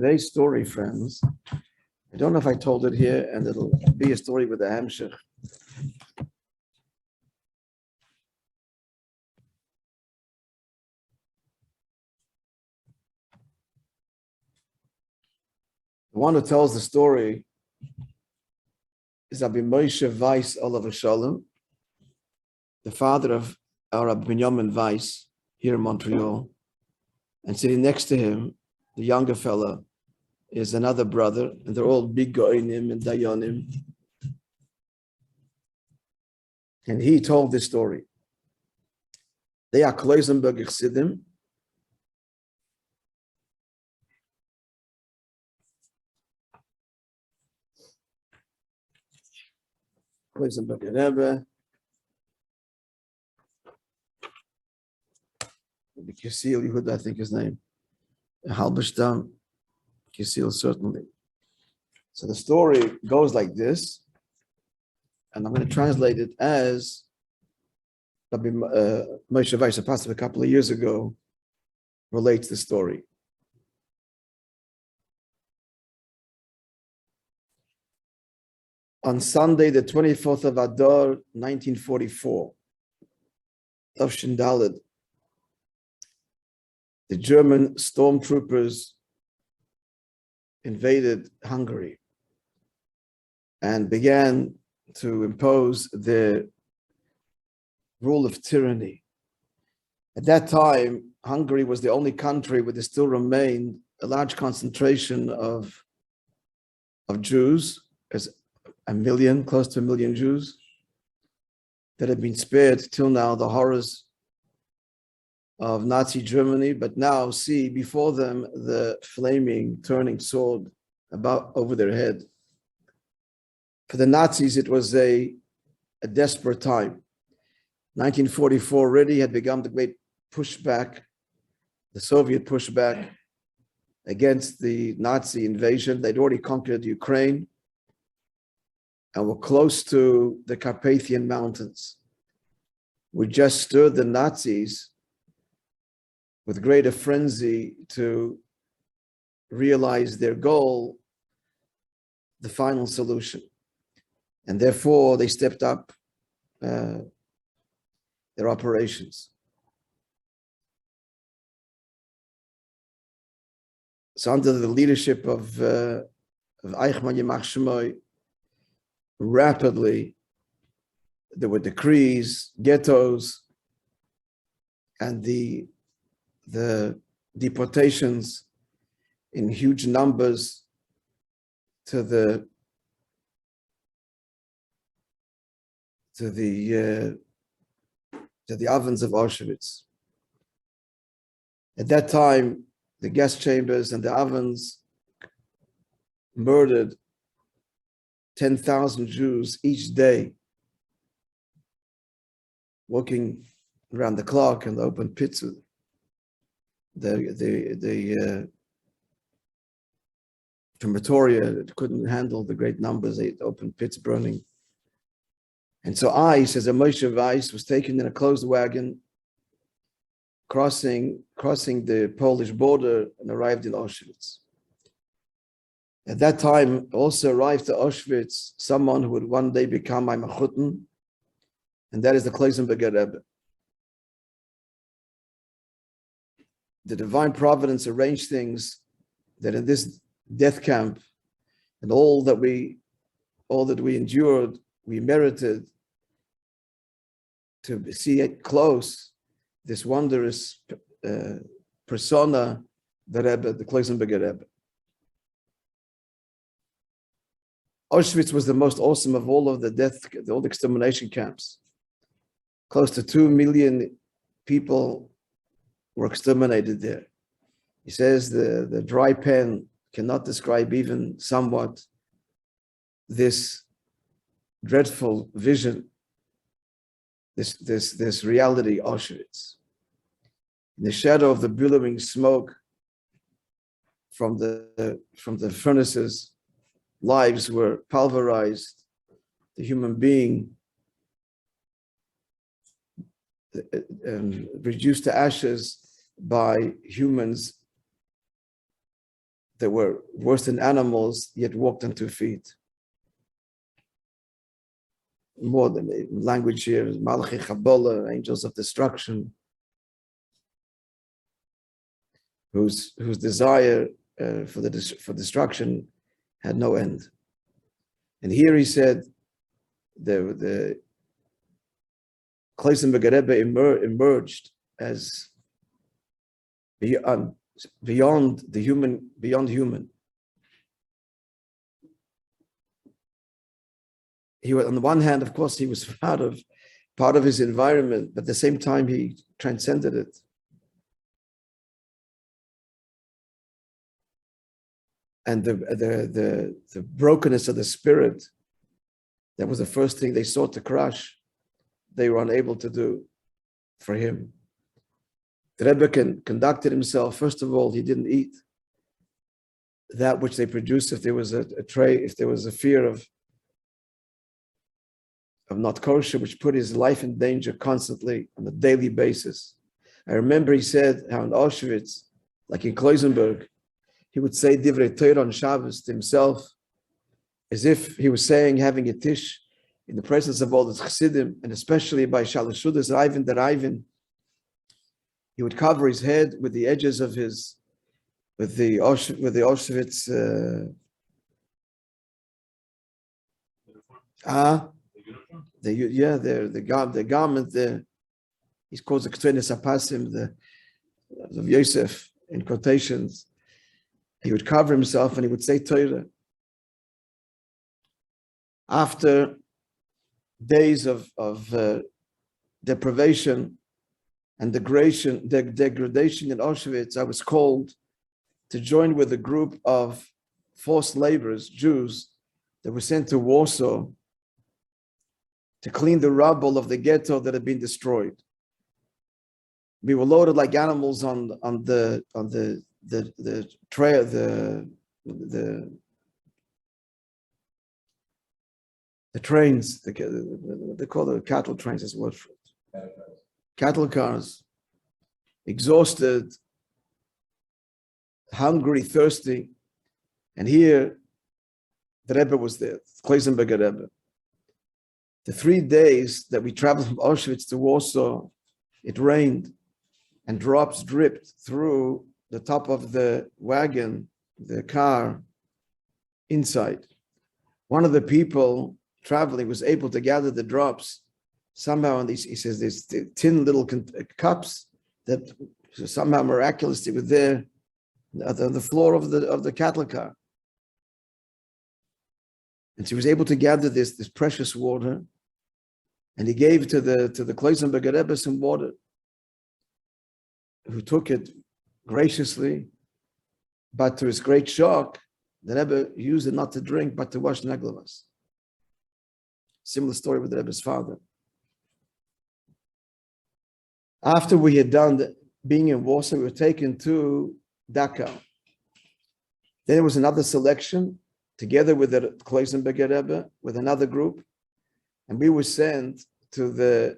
Today's story, friends, I don't know if I told it here, and it'll be a story with a hamshach. The one who tells the story is Rabbi Moishe Weiss, Olav Shalom, the father of our Rabbi Binyamin Weiss here in Montreal. And sitting next to him, the younger fellow, is another brother, and they're all big goinim and dayanim. And he told this story. They are Kloisenberg Chassidim. Kloisenberg Rebbe. Kisil Yehud, I think his name. Halberstam. Kisil, certainly. So the story goes like this, and I'm going to translate it as Rabbi Moishe Weiss, a pastor a couple of years ago, relates the story. On Sunday, the 24th of Adar, 1944, Tafshin Daled, the German stormtroopers invaded Hungary and began to impose their rule of tyranny. At that time, Hungary was the only country where there still remained a large concentration of Jews, as close to a million Jews, that had been spared till now the horrors of Nazi Germany, but now see before them the flaming, turning sword over their head. For the Nazis, it was a desperate time. 1944 already had begun the great pushback, the Soviet pushback against the Nazi invasion. They'd already conquered Ukraine and were close to the Carpathian Mountains. We just stirred the Nazis with greater frenzy to realize their goal, the final solution. And therefore, they stepped up their operations. So under the leadership of Eichmann Yamach Shemoy, rapidly, there were decrees, ghettos, and the deportations in huge numbers to the ovens of Auschwitz. At that time, the gas chambers and the ovens murdered 10,000 Jews each day, working around the clock in the open pits. The crematoria couldn't handle the great numbers, they open pits burning. And so I, says a Moishe Weiss, was taken in a closed wagon, crossing the Polish border and arrived in Auschwitz. At that time, also arrived to Auschwitz someone who would one day become my Machutten, and that is the Kloisenberger Rebbe. The divine providence arranged things that in this death camp and all that we endured, we merited to see it close, this wondrous persona, the Rebbe, the Kloisenberger Rebbe. Auschwitz was the most awesome of all of the old extermination camps. Close to 2 million people were exterminated there. He says the dry pen cannot describe even somewhat this dreadful vision, this reality, Auschwitz. In the shadow of the billowing smoke from the furnaces, lives were pulverized. The human being reduced to ashes by humans They were worse than animals, yet walked on 2 feet. More than language here, Malachi Chabola, angels of destruction, whose desire for destruction had no end. And here he said, the Klausenberg Rebbe emerged as beyond human. He was, on the one hand, of course, he was part of his environment, but at the same time, he transcended it. And the brokenness of the spirit, that was the first thing they sought to crush. They were unable to do for him. The Rebbe conducted himself. First of all, he didn't eat that which they produced. If there was if there was a fear of not kosher, which put his life in danger constantly on a daily basis. I remember he said how in Auschwitz, like in Klausenberg, he would say Divrei Torah on Shabbos to himself, as if he was saying, having a tish in the presence of all the Chassidim, and especially by Shalashudas Ivan der Ivan. He would cover his head with the edges of with the Auschwitz the garment there. He's called the Ketvenes Apasim, of Yosef, in quotations. He would cover himself and he would say Torah. After days of deprivation and degradation in Auschwitz, I was called to join with a group of forced laborers, Jews, that were sent to Warsaw to clean the rubble of the ghetto that had been destroyed. We were loaded like animals on the trail, the trains, they call the cattle trains, is word for it. Cattle cars, exhausted, hungry, thirsty. And here, the Rebbe was there, Klausenberg Rebbe. The 3 days that we traveled from Auschwitz to Warsaw, it rained and drops dripped through the top of the wagon, the car, inside. One of the people traveling was able to gather the drops somehow on these, he says, these tin little cups that somehow miraculously were there on the floor of the cattle car. And she was able to gather this precious water, and he gave to the Klausenberg Rebbe some water, who took it graciously, but to his great shock, the Rebbe used it not to drink, but to wash neglavas. Similar story with the Rebbe's father. After we had done being in Warsaw, we were taken to Dachau. Then there was another selection, together with the Klausenberg Rebbe, with another group, and we were sent to the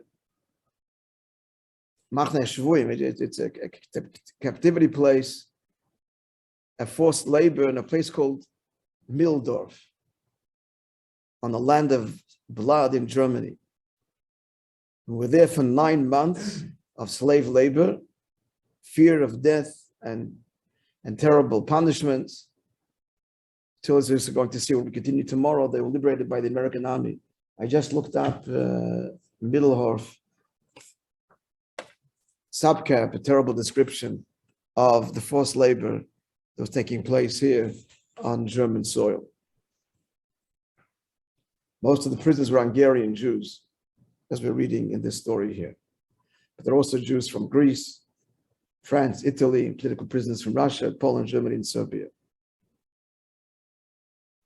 Machne Shvuim. It's a captivity place, a forced labor in a place called Mildorf, on the land of blood in Germany. We were there for 9 months of slave labor, fear of death and terrible punishments. Till as we're going to see when we continue tomorrow, they were liberated by the American army. I just looked up Middelhof, subcap, a terrible description of the forced labor that was taking place here on German soil. Most of the prisoners were Hungarian Jews, as we're reading in this story here. But there are also Jews from Greece, France, Italy, and political prisoners from Russia, Poland, Germany, and Serbia.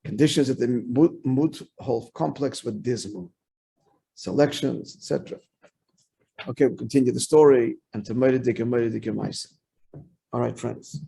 Conditions at the Muthof complex were dismal. Selections, etc. Okay, we'll continue the story. And to Moishe. All right, friends.